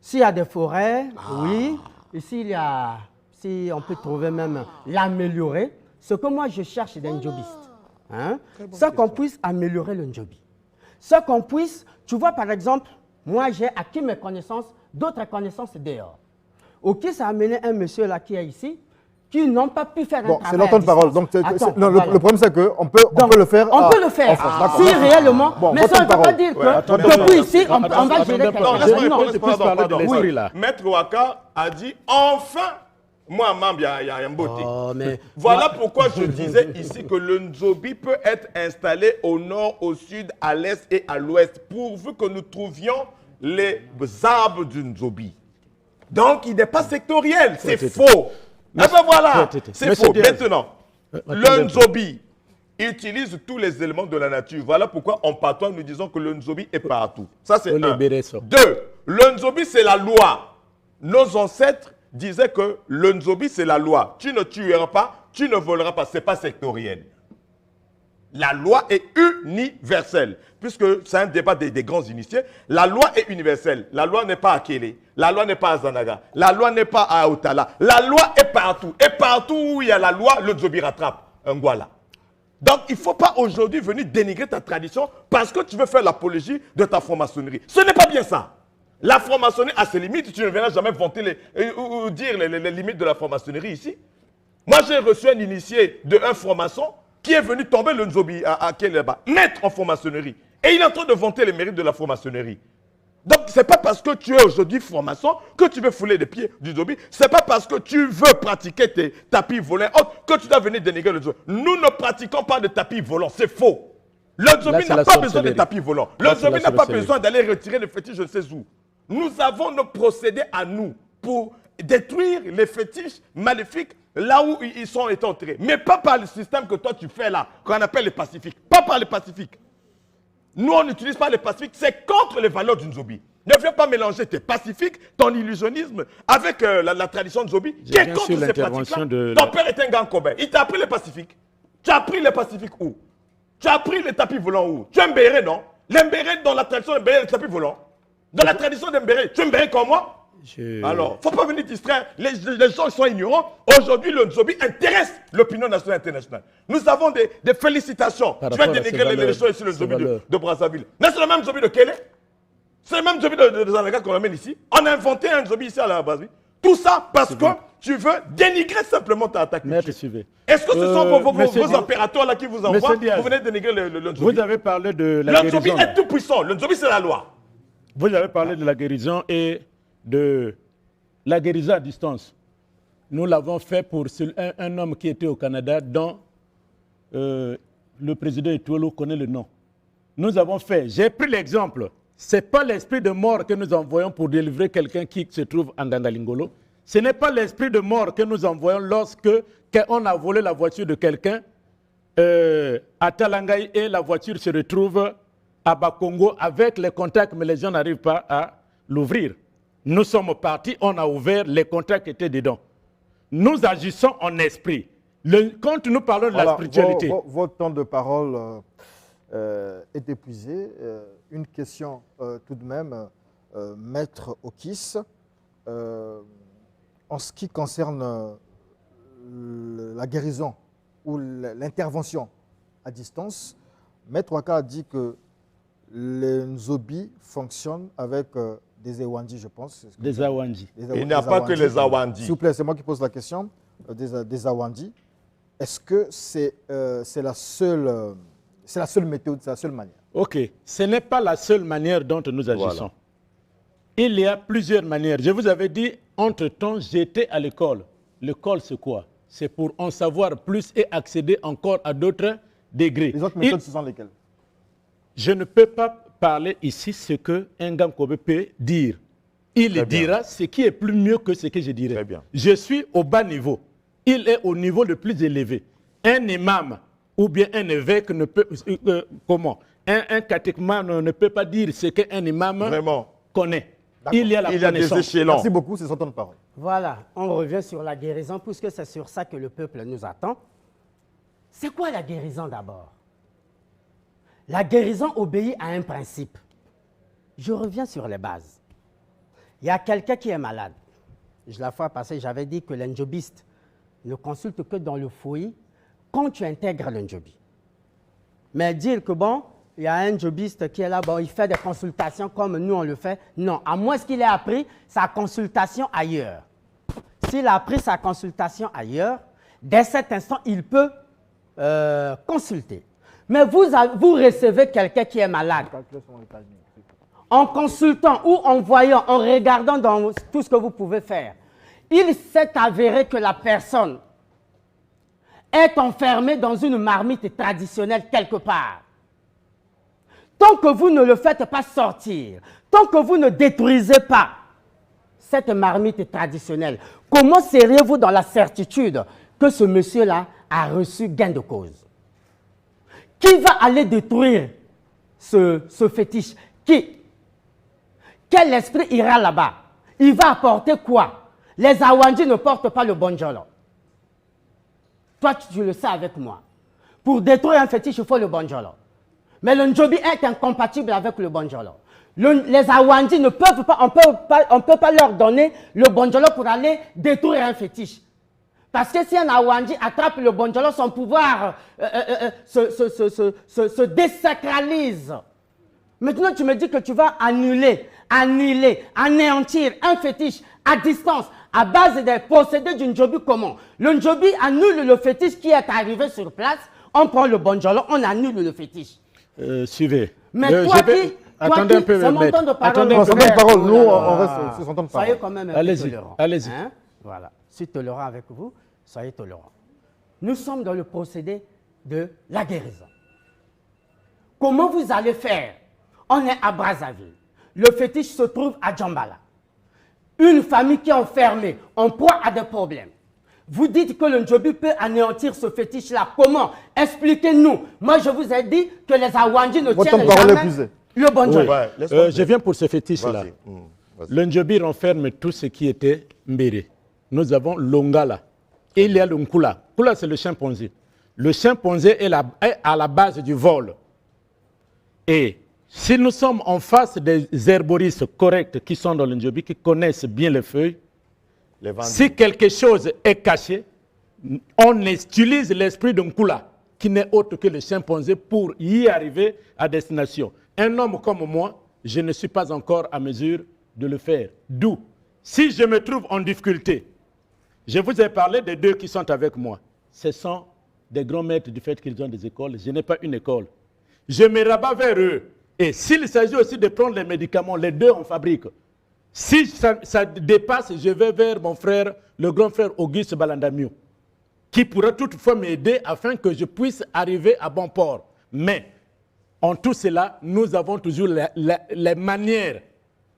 S'il y a des forêts, oui. Et si on peut trouver même l'améliorer, ce que moi je cherche d'un Njobiste, hein, c'est qu'on puisse améliorer le Njobi. C'est qu'on puisse, tu vois par exemple, moi j'ai acquis mes connaissances, d'autres connaissances dehors. Ok, ça a amené un monsieur là qui est ici, qui n'ont pas pu faire un Bon, travail. c'est leur temps de parole. Donc, Attends, non, voilà. le problème, c'est qu'on peut, on Donc, peut le faire. on peut le faire. en France. D'accord, Si d'accord. réellement, Bon, mais votre ça ne temps veut de pas parole. dire Ouais, que attendez, depuis ici, on attendez, va gérer attendez, quelque Non, chose. laisse-moi Non. répondre, je puisse parler de pardon. l'esprit, là. Maître Waka a dit enfin, moi, Mambi, il y a un beauté. Oh, mais Voilà pourquoi je disais ici que le Nzobi peut être installé au nord, au sud, à l'est et à l'ouest, pourvu que nous trouvions les arbres du Nzobi. Donc, il n'est pas sectoriel, c'est faux. Eh ben voilà, c'est Monsieur faux. Diaz. Maintenant, le attendez. Nzobi utilise tous les éléments de la nature. Voilà pourquoi en patois, nous disons que le Nzobi est partout. Ça, c'est Ole un. Bereso. 2. Le Nzobi, c'est la loi. Nos ancêtres disaient que le Nzobi, c'est la loi. Tu ne tueras pas, tu ne voleras pas. Ce n'est pas sectoriel. La loi est universelle. Puisque c'est un débat des grands initiés, la loi est universelle. La loi n'est pas à Kélé. La loi n'est pas à Zanaga. La loi n'est pas à Otala. La loi est partout. Et partout où il y a la loi, le Nzobi rattrape. Un Ngwala. Donc, il ne faut pas aujourd'hui venir dénigrer ta tradition parce que tu veux faire l'apologie de ta franc-maçonnerie. Ce n'est pas bien ça. La franc-maçonnerie a ses limites. Tu ne viendras jamais vanter ou dire les limites de la franc-maçonnerie ici. Moi, j'ai reçu un initié d'un franc-maçon qui est venu tomber le Nzobi à quel là-bas, maître en franc-maçonnerie. Et il est en train de vanter les mérites de la franc-maçonnerie. Donc, ce n'est pas parce que tu es aujourd'hui franc-maçon que tu veux fouler les pieds du Nzobi. Ce n'est pas parce que tu veux pratiquer tes tapis volants que tu dois venir dénigrer le Nzobi. Nous ne pratiquons pas de tapis volants, c'est faux. Le Nzobi n'a pas besoin de tapis volants. Le Nzobi n'a pas besoin d'aller retirer le fétiche je ne sais où. Nous avons nos procédés à nous pour détruire les fétiches maléfiques là où ils sont entrés. Mais pas par le système que toi tu fais là, qu'on appelle les pacifiques. Pas par les pacifiques. Nous, on n'utilise pas les pacifiques, c'est contre les valeurs du Nzobi. Ne viens pas mélanger tes pacifiques, ton illusionnisme, avec la tradition Nzobi, qui est contre ces pratiques-là. Ton père est un gars Kobe. Il t'a appris les pacifiques. Tu as appris les pacifiques où? Tu as appris les tapis volants où? Tu es un béret, non? L'embéré dans la tradition de béret, les tapis volants. Dans la tradition d'embéré, tu es un béret comme moi? Alors, il ne faut pas venir distraire. Les gens sont ignorants. Aujourd'hui, le Nzobi intéresse l'opinion nationale et internationale. Nous avons des félicitations. Tu vas dénigrer l'élection ici, le Nzobi de Brazzaville. Mais c'est le même Nzobi de Kélé. C'est le même Nzobi de Zanaga qu'on amène ici. On a inventé un Nzobi ici à la Brazzaville. Tout ça parce que tu veux dénigrer simplement ta culture. Est-ce que ce sont vos impérateurs là qui vous envoient? Vous venez dénigrer le Nzobi. Vous avez parlé de la guérison. Le Nzobi est tout puissant. Le Nzobi, c'est la loi. Vous avez parlé de la guérison et de la guérison à distance. Nous l'avons fait pour un homme qui était au Canada dont le président Etouelo connaît le nom. Nous avons fait, j'ai pris l'exemple, ce n'est pas l'esprit de mort que nous envoyons pour délivrer quelqu'un qui se trouve en Dandalingolo. Ce n'est pas l'esprit de mort que nous envoyons lorsque on a volé la voiture de quelqu'un à Talangaï et la voiture se retrouve à Bakongo avec les contacts, mais les gens n'arrivent pas à l'ouvrir. Nous sommes partis, on a ouvert, les contacts étaient dedans. Nous agissons en esprit. Quand nous parlons de la spiritualité... Votre temps de parole est épuisé. Une question tout de même, Maître Okis. En ce qui concerne la guérison ou l'intervention à distance, Maître Waka a dit que les Nzobi fonctionnent avec des Awandi, je pense. Des Awandi. Il n'y a pas que les Awandi. S'il vous plaît, c'est moi qui pose la question. Des Awandi. Est-ce que c'est la seule méthode, c'est la seule manière? Ok. Ce n'est pas la seule manière dont nous agissons. Voilà. Il y a plusieurs manières. Je vous avais dit, entre-temps, j'étais à l'école. L'école, c'est quoi? C'est pour en savoir plus et accéder encore à d'autres degrés. Les autres méthodes, ce sont lesquelles? Je ne peux pas parler ici ce qu'un Gankobe peut dire. Il dira ce qui est plus mieux que ce que je dirais. Je suis au bas niveau. Il est au niveau le plus élevé. Un imam ou bien un évêque ne peut... Un catéchumène ne peut pas dire ce qu'un imam connaît. Il y a la connaissance. Des échelons. Merci beaucoup, c'est son temps de parole. Voilà, on revient sur la guérison, puisque c'est sur ça que le peuple nous attend. C'est quoi la guérison d'abord? La guérison obéit à un principe. Je reviens sur les bases. Il y a quelqu'un qui est malade. La fois passée, j'avais dit que l'endjobiste ne consulte que dans le foyer quand tu intègres l'endjobi. Mais dire que bon, il y a un jobiste qui est là, bon, il fait des consultations comme nous on le fait. Non, à moins qu'il ait appris sa consultation ailleurs. S'il a appris sa consultation ailleurs, dès cet instant, il peut consulter. Mais vous recevez quelqu'un qui est malade. En consultant ou en voyant, en regardant dans tout ce que vous pouvez faire, il s'est avéré que la personne est enfermée dans une marmite traditionnelle quelque part. Tant que vous ne le faites pas sortir, tant que vous ne détruisez pas cette marmite traditionnelle, comment seriez-vous dans la certitude que ce monsieur-là a reçu gain de cause? Qui va aller détruire ce fétiche? Qui? Quel esprit ira là-bas? Il va apporter quoi? Les Awandi ne portent pas le bonjolo. Toi, tu le sais avec moi. Pour détruire un fétiche, il faut le bonjolo. Mais le Njobi est incompatible avec le bonjolo. Les Awandi ne peuvent pas, on ne peut pas leur donner le bonjolo pour aller détruire un fétiche. Parce que si un Awandi attrape le bonjolo, son pouvoir se désacralise. Maintenant, tu me dis que tu vas annuler, anéantir un fétiche à distance à base des procédés du Njobi comment? Le Njobi annule le fétiche qui est arrivé sur place, on prend le bonjolo, on annule le fétiche. Suivez. Mais toi qui... Attendez un peu, c'est mon temps de parole. Attendez un peu. Son temps de parole, nous, on reste sur son temps de parole. Soyez quand même un peu Allez-y, tolérants. allez-y. Hein? Voilà. Je suis tolérant avec vous, soyez tolérants. Nous sommes dans le procédé de la guérison. Comment vous allez faire? On est à Brazzaville. Le fétiche se trouve à Djambala. Une famille qui est enfermée, en proie à des problèmes. Vous dites que le Njobi peut anéantir ce fétiche-là. Comment? Expliquez-nous. Moi, je vous ai dit que les Awandji ne tiennent jamais le bon Dieu. Je viens pour ce fétiche-là. Le Njobi renferme tout ce qui était Mbéré. Nous avons l'Ongala. Et il y a le Nkula. Nkula, c'est le chimpanzé. Le chimpanzé est à la base du vol. Et si nous sommes en face des herboristes corrects qui sont dans le Njobi, qui connaissent bien les feuilles, si quelque chose est caché, on utilise l'esprit de Nkula, qui n'est autre que le chimpanzé, pour y arriver à destination. Un homme comme moi, je ne suis pas encore à mesure de le faire. D'où, si je me trouve en difficulté, je vous ai parlé des deux qui sont avec moi. Ce sont des grands maîtres du fait qu'ils ont des écoles. Je n'ai pas une école. Je me rabats vers eux. Et s'il s'agit aussi de prendre les médicaments, les deux on fabrique. Si ça dépasse, je vais vers mon frère, le grand frère Auguste Balandamiou, qui pourra toutefois m'aider afin que je puisse arriver à bon port. Mais en tout cela, nous avons toujours les manières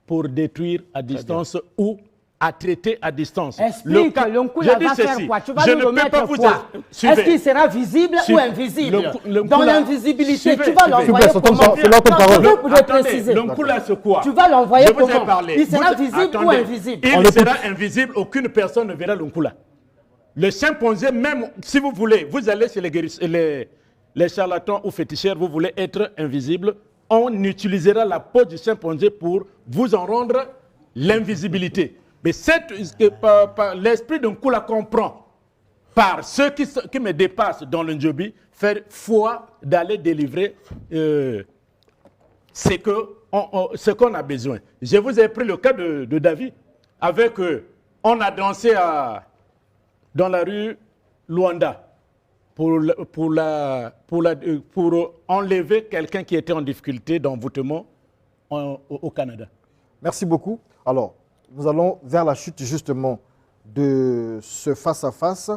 pour détruire à distance ou à traiter à distance. Explique, l'Onkula va faire quoi? Tu vas nous le mettre quoi? Est-ce qu'il sera visible ou invisible? Dans l'invisibilité, tu vas l'envoyer comment? C'est l'autre parole. L'Onkula, c'est quoi? Tu vas l'envoyer comment? Il sera visible ou invisible? Il sera invisible, aucune personne ne verra l'Onkula. Le chimpanzé, même si vous voulez, vous allez chez les charlatans ou féticheurs, vous voulez être invisible, on utilisera la peau du chimpanzé pour vous en rendre l'invisibilité. Mais l'esprit d'un coup la comprend par ceux qui me dépassent dans le Njobi, faire foi d'aller délivrer ce qu'on a besoin. Je vous ai pris le cas de David. Avec on a dansé dans la rue Luanda pour enlever quelqu'un qui était en difficulté d'envoûtement au Canada. Merci beaucoup. Alors, nous allons vers la chute justement de ce face-à-face.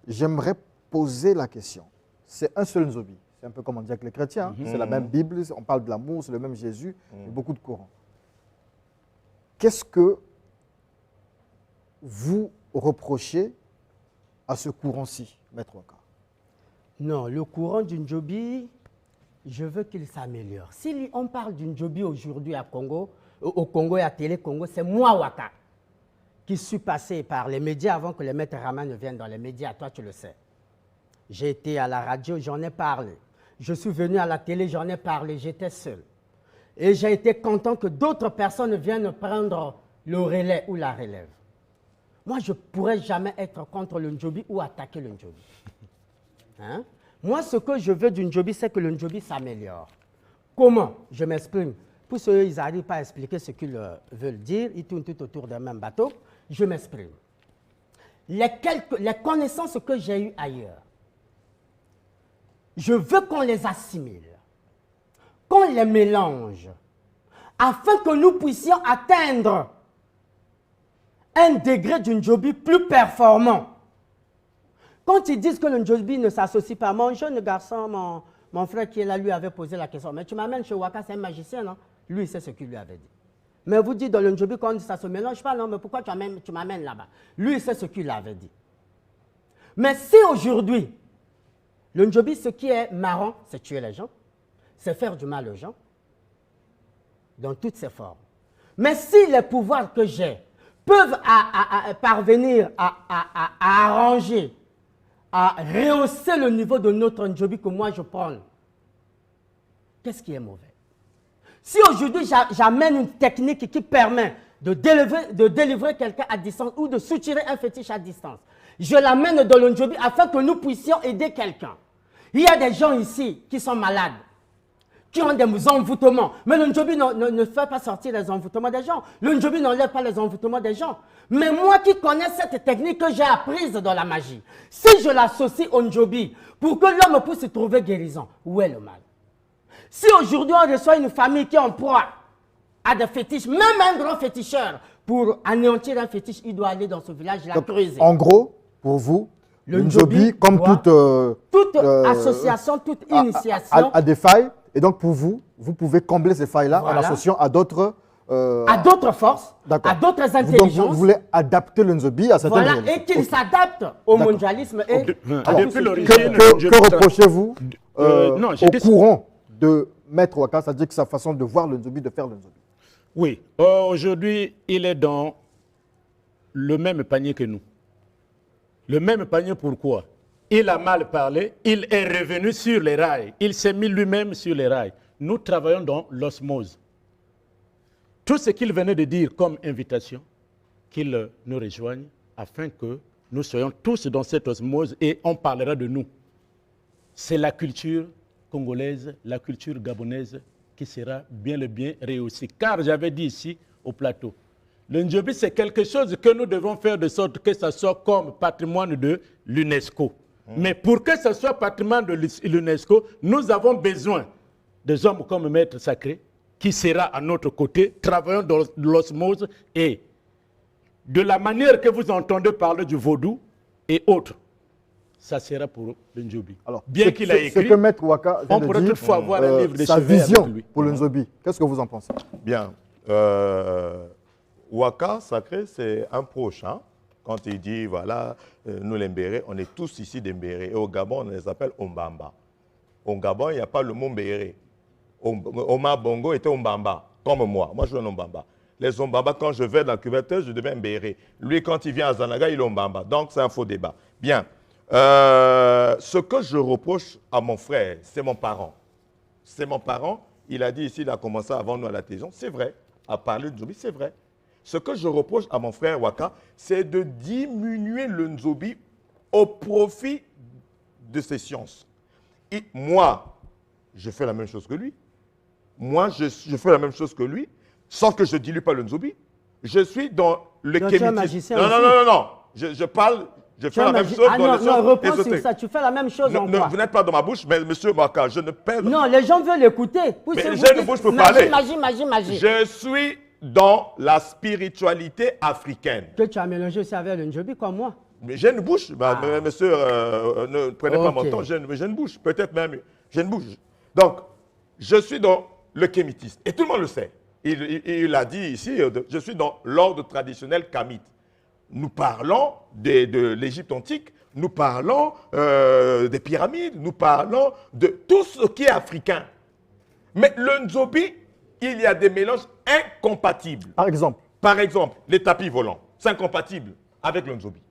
J'aimerais poser la question. C'est un seul Nzobi. C'est un peu comme on dit avec les chrétiens. C'est la même Bible, on parle de l'amour, c'est le même Jésus, il y a beaucoup de courants. Qu'est-ce que vous reprochez à ce courant-ci, Maître Waka? Non, le courant du Njobi, je veux qu'il s'améliore. Si on parle du Njobi aujourd'hui au Congo et à Télé Congo, c'est moi, Waka, qui suis passé par les médias avant que les maîtres Raman ne viennent dans les médias. Toi, tu le sais. J'ai été à la radio, j'en ai parlé. Je suis venu à la télé, j'en ai parlé. J'étais seul. Et j'ai été content que d'autres personnes viennent prendre le relais ou la relève. Moi, je ne pourrais jamais être contre le Njobi ou attaquer le Njobi. Hein? Moi, ce que je veux du Njobi, c'est que le Njobi s'améliore. Comment? Je m'exprime. Pour ceux qui n'arrivent pas à expliquer ce qu'ils veulent dire, ils tournent tout autour d'un même bateau, je m'exprime. Les connaissances que j'ai eues ailleurs, je veux qu'on les assimile, qu'on les mélange, afin que nous puissions atteindre un degré du Njobi plus performant. Quand ils disent que le Njobi ne s'associe pas, mon jeune garçon, mon frère qui est là, lui avait posé la question. Mais tu m'amènes chez Waka, c'est un magicien, non? Lui, c'est ce qu'il lui avait dit. Mais vous dites dans le Njobi, quand ça se mélange pas, non, mais pourquoi tu m'amènes là-bas? Lui, c'est ce qu'il avait dit. Mais si aujourd'hui, le Njobi, ce qui est marrant, c'est tuer les gens, c'est faire du mal aux gens, dans toutes ses formes. Mais si les pouvoirs que j'ai peuvent parvenir à arranger, à rehausser le niveau de notre Njobi que moi je prends, qu'est-ce qui est mauvais? Si aujourd'hui j'amène une technique qui permet de délivrer quelqu'un à distance ou de soutirer un fétiche à distance, je l'amène dans le Njobi afin que nous puissions aider quelqu'un. Il y a des gens ici qui sont malades. qui ont des envoûtements. Mais le Njobi ne fait pas sortir les envoûtements des gens. Le Njobi n'enlève pas les envoûtements des gens. Mais moi qui connais cette technique que j'ai apprise dans la magie, si je l'associe au Njobi pour que l'homme puisse trouver guérison, où est le mal? Si aujourd'hui on reçoit une famille qui est en proie à des fétiches, même un grand féticheur, pour anéantir un fétiche, il doit aller dans ce village-là creuser. En gros, pour vous, le Njobi, comme toute association, toute initiation, a des failles. Et donc, pour vous, vous pouvez combler ces failles-là Voilà. en associant à d'autres... à d'autres forces, à d'autres intelligences. Donc, vous voulez adapter le Njobi à certaines Voilà, réalités. et qu'il s'adapte au mondialisme. Et Depuis l'origine, que reprochez-vous non, j'ai au dit- courant de Maître Waka, c'est-à-dire que sa façon de voir le Njobi, de faire le Njobi? Oui, aujourd'hui, il est dans le même panier que nous. Le même panier, pourquoi? Il a mal parlé, il est revenu sur les rails, il s'est mis lui-même sur les rails. Nous travaillons dans l'osmose. Tout ce qu'il venait de dire comme invitation, qu'il nous rejoigne afin que nous soyons tous dans cette osmose et on parlera de nous. C'est la culture congolaise, la culture gabonaise qui sera bien le bien réussie. Car j'avais dit ici au plateau, le Njobi c'est quelque chose que nous devons faire de sorte que ça soit comme patrimoine de l'UNESCO. Mais pour que ce soit patrimoine de l'UNESCO, nous avons besoin des hommes comme Maître Sacré, qui sera à notre côté, travaillant dans l'osmose et de la manière que vous entendez parler du vaudou et autres. Ça sera pour le Njobi. Alors, bien qu'il a écrit, ce que Maître Waka vient on de pourrait dire, toutefois avoir un livre de sa chevet vision avec lui. pour le Njobi, qu'est-ce que vous en pensez? Bien. Waka Sacré, c'est un proche. Hein? Quand il dit, voilà, nous les Mbéré, on est tous ici des Mbéré. Et au Gabon, on les appelle Ombamba. Au Gabon, il n'y a pas le mot Mbéré. Omar Bongo était Ombamba, comme moi. Moi, je suis un Ombamba. Les Ombamba, quand je vais dans le cuverteur, je deviens Mbéré. Lui, quand il vient à Zanaga, il est Ombamba. Donc, c'est un faux débat. Bien. Ce que je reproche à mon frère, c'est mon parent. C'est mon parent. Il a dit ici, il a commencé avant nous à la télévision. C'est vrai. À parler de Njobi, c'est vrai. Ce que je reproche à mon frère Waka, c'est de diminuer le Njobi au profit de ses sciences. Et moi, je fais la même chose que lui. Moi, je fais la même chose que lui, sauf que je ne dilue pas le Njobi. Je suis dans le Donc, tu es kémitisme. magicien Non, aussi. non, non, non, non. Je parle, je fais la même chose dans les non, choses reprends sur ésotériques. ça. Tu fais la même chose en quoi? Vous n'êtes pas dans ma bouche, mais monsieur Waka, je ne perds. Non, les gens veulent écouter. Mais j'ai une bouche pour parler. Magie. Je suis dans la spiritualité africaine. Que tu as mélangé aussi avec le Njobi comme moi. Mais j'ai une bouche. Monsieur, ne prenez pas mon Ok. temps. J'ai une bouche. Peut-être même. J'ai une bouche. Donc, je suis dans le kémitisme. Et tout le monde le sait. Il a dit ici, je suis dans l'ordre traditionnel kamite. Nous parlons de l'Égypte antique, nous parlons des pyramides, nous parlons de tout ce qui est africain. Mais le Njobi, il y a des mélanges incompatibles. Par exemple, Les tapis volants, c'est incompatible avec le Njobi.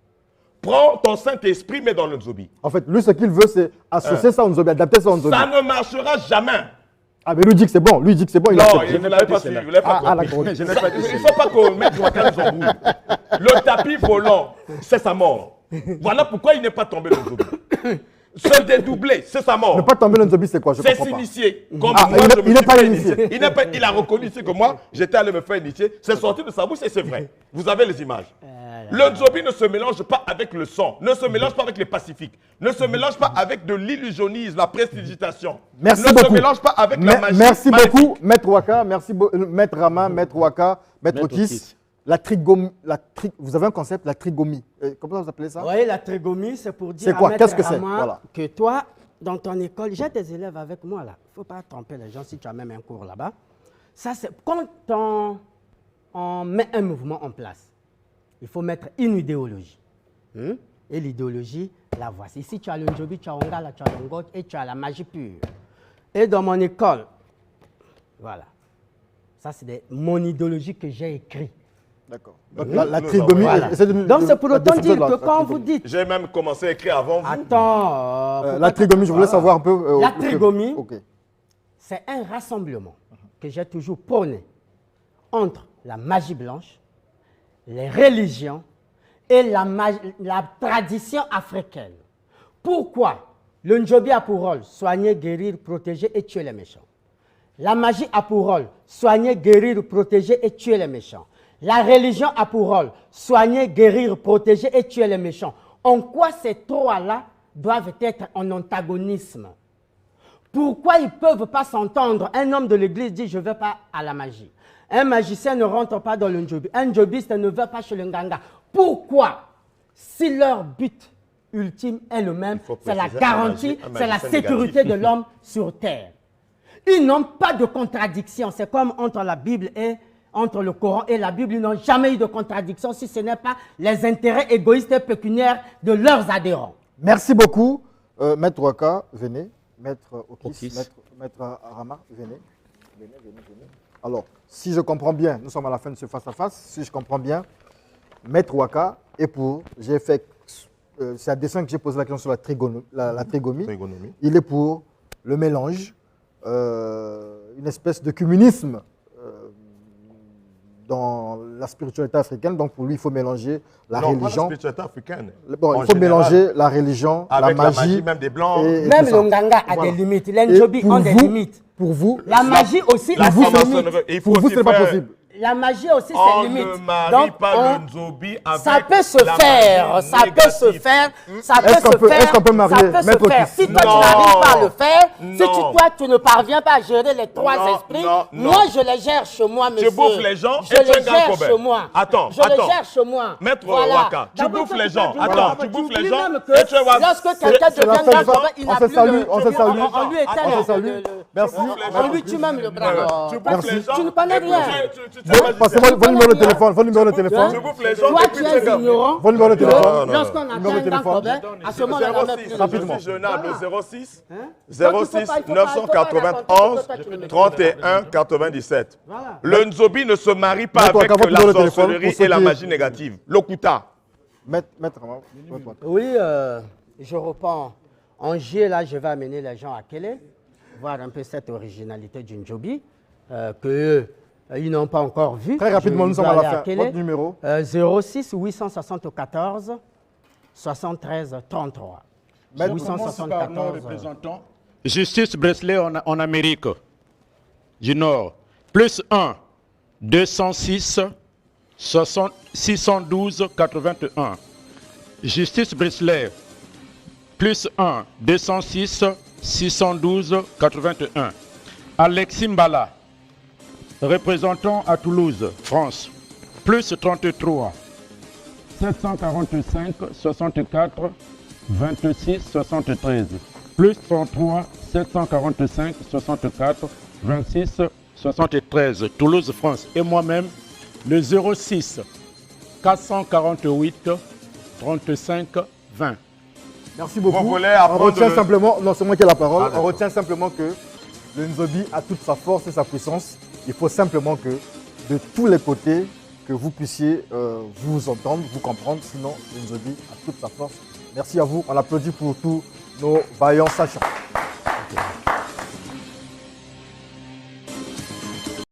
Prends ton Saint-Esprit, mets dans le Njobi. en fait, lui, ce qu'il veut, c'est associer ça au Njobi, adapter ça au Njobi. Ça ne marchera jamais. Ah, mais lui dit que c'est bon. Lui dit que c'est bon. Il Non, accepte. je ne l'avais pas suivi. Vous l'avez pas compris. d'accord. Je n'ai pas dit Il ça. ne faut pas qu'on mette Waka nous embrouille. Le tapis volant, c'est sa mort. Voilà pourquoi il n'est pas tombé le Njobi. Se dédoubler, c'est sa mort. Ne pas tomber le Njobi, c'est quoi? Je C'est comprends pas. s'initier. Comme Ah, moi, il n'est- je me il n'est suis pas fait initié. initier. Il a reconnu ici que moi, j'étais allé me faire initier. C'est sorti de sa bouche et c'est vrai. Vous avez les images. Le Njobi ne se mélange pas avec le sang, ne se mélange pas avec les pacifiques, ne se mélange pas avec de l'illusionnisme, la prestidigitation. Merci ne beaucoup. se mélange pas avec la magie. Merci maléfique. beaucoup, Maître Waka. Merci, Maître Rama, Maître Waka, Maître Maître Otis. Otis. La trigomie. Vous avez un concept, la trigomie. Comment vous appelez ça? Oui, la trigomie, c'est pour dire C'est quoi? à Maître Qu'est-ce que c'est? Rama Voilà. que toi, dans ton école, j'ai des élèves avec moi là. Il ne faut pas tromper les gens si tu as même un cours là-bas. Ça, c'est quand on met un mouvement en place, il faut mettre une idéologie. Et l'idéologie, la voici. Ici, tu as le Njobi, tu as Ongala, tu as l'Ongot et tu as la magie pure. Et dans mon école, voilà. Ça, c'est mon idéologie que j'ai écrite. D'accord. Donc, la Nous trigomie. Voilà. essaie de- Donc, c'est pour la autant définition dire de que quand vous trigomie. dites, J'ai même commencé à écrire avant vous. attends, La trigomie, je voulais savoir un peu. La trigomie. Ok. c'est un rassemblement que j'ai toujours prôné entre la magie blanche, les religions et la tradition africaine. Pourquoi? Le Njobi a pour rôle soigner, guérir, protéger et tuer les méchants. La magie a pour rôle soigner, guérir, protéger et tuer les méchants. La religion a pour rôle soigner, guérir, protéger et tuer les méchants. En quoi ces trois-là doivent être en antagonisme? Pourquoi ils ne peuvent pas s'entendre? Un homme de l'église dit « je ne veux pas à la magie ». Un magicien ne rentre pas dans le njobi. Un njobiste ne va pas chez le nganga. Pourquoi? Si leur but ultime est le même, c'est la garantie, c'est la sécurité de l'homme sur terre. Ils n'ont pas de contradiction. C'est comme entre la Bible et entre le Coran et la Bible. Ils n'ont jamais eu de contradiction si ce n'est pas les intérêts égoïstes et pécuniaires de leurs adhérents. Merci beaucoup. Maître Waka, venez. Maître Okis, Maître Arama, venez. Venez. Alors, si je comprends bien, nous sommes à la fin de ce face-à-face. Si je comprends bien, Maître Waka est pour, j'ai fait, c'est à dessein que j'ai posé la question sur la trigonomie. Il est pour le mélange, une espèce de communisme dans la spiritualité africaine. Donc pour lui, il faut mélanger la religion. Pas la spiritualité africaine. Bon, il faut mélanger la religion, avec la magie, même des blancs. Même le nganga a des limites. Les njobis ont des limites. Pour vous, la magie aussi a ses limites. Pour vous, ce n'est pas possible. La magie aussi, c'est limite. On ne marie pas le nzobi avec ça peut se faire, ça peut se faire, ça peut se faire. Est-ce qu'on peut marier, Maître Okis? Si toi, tu n'arrives pas à le faire, si toi, tu ne parviens pas à gérer les trois esprits, moi, je les gère chez moi, monsieur. Tu bouffes les gens je les gère chez moi. Attends, je les gère chez moi. Maître Waka, tu bouffes les gens. Attends, tu bouffes les gens. Lorsque quelqu'un devient grand, il n'a plus le... On se salue. On lui éteint. Merci. On lui tue même le bras. Tu bouffes les gens. Tu ne connais rien. Passez-moi votre numéro de téléphone. Votre numéro de téléphone. Tu bouffes les gens. Toi, tu es ignorant. Votre numéro de téléphone. Lorsqu'on atteint un grand problème, à ce moment-là, on n'a plus rapidement. Le 06 991 31 97. Le nzobi ne se marie pas avec la sorcellerie et la magie négative. L'okuta. Oui, je reprends. En J, là, je vais amener les gens à Kélé, voir un peu cette originalité du njobi qu'ils n'ont pas encore vu. Très rapidement, nous sommes à la fin. Votre numéro 06 874 73 33. 874. Représentants Justice Bresley en Amérique du Nord. Plus 1 206 612 81. Justice Bresley. Plus 1 206 612 81. Alexis Mbala, représentant à Toulouse, France. Plus 33 745 64 26 73. Plus 33 745 64 26 73. Toulouse, France. Et moi-même, le 06 448 35 20. Merci beaucoup. Vous voulez on retient simplement, non, c'est moi qui ai la parole. On retient simplement que le nzobi a toute sa force et sa puissance. Il faut simplement que de tous les côtés, que vous puissiez vous entendre, vous comprendre. Sinon, le nzobi a toute sa force. Merci à vous. On applaudit pour tous nos vaillants sachants. Okay.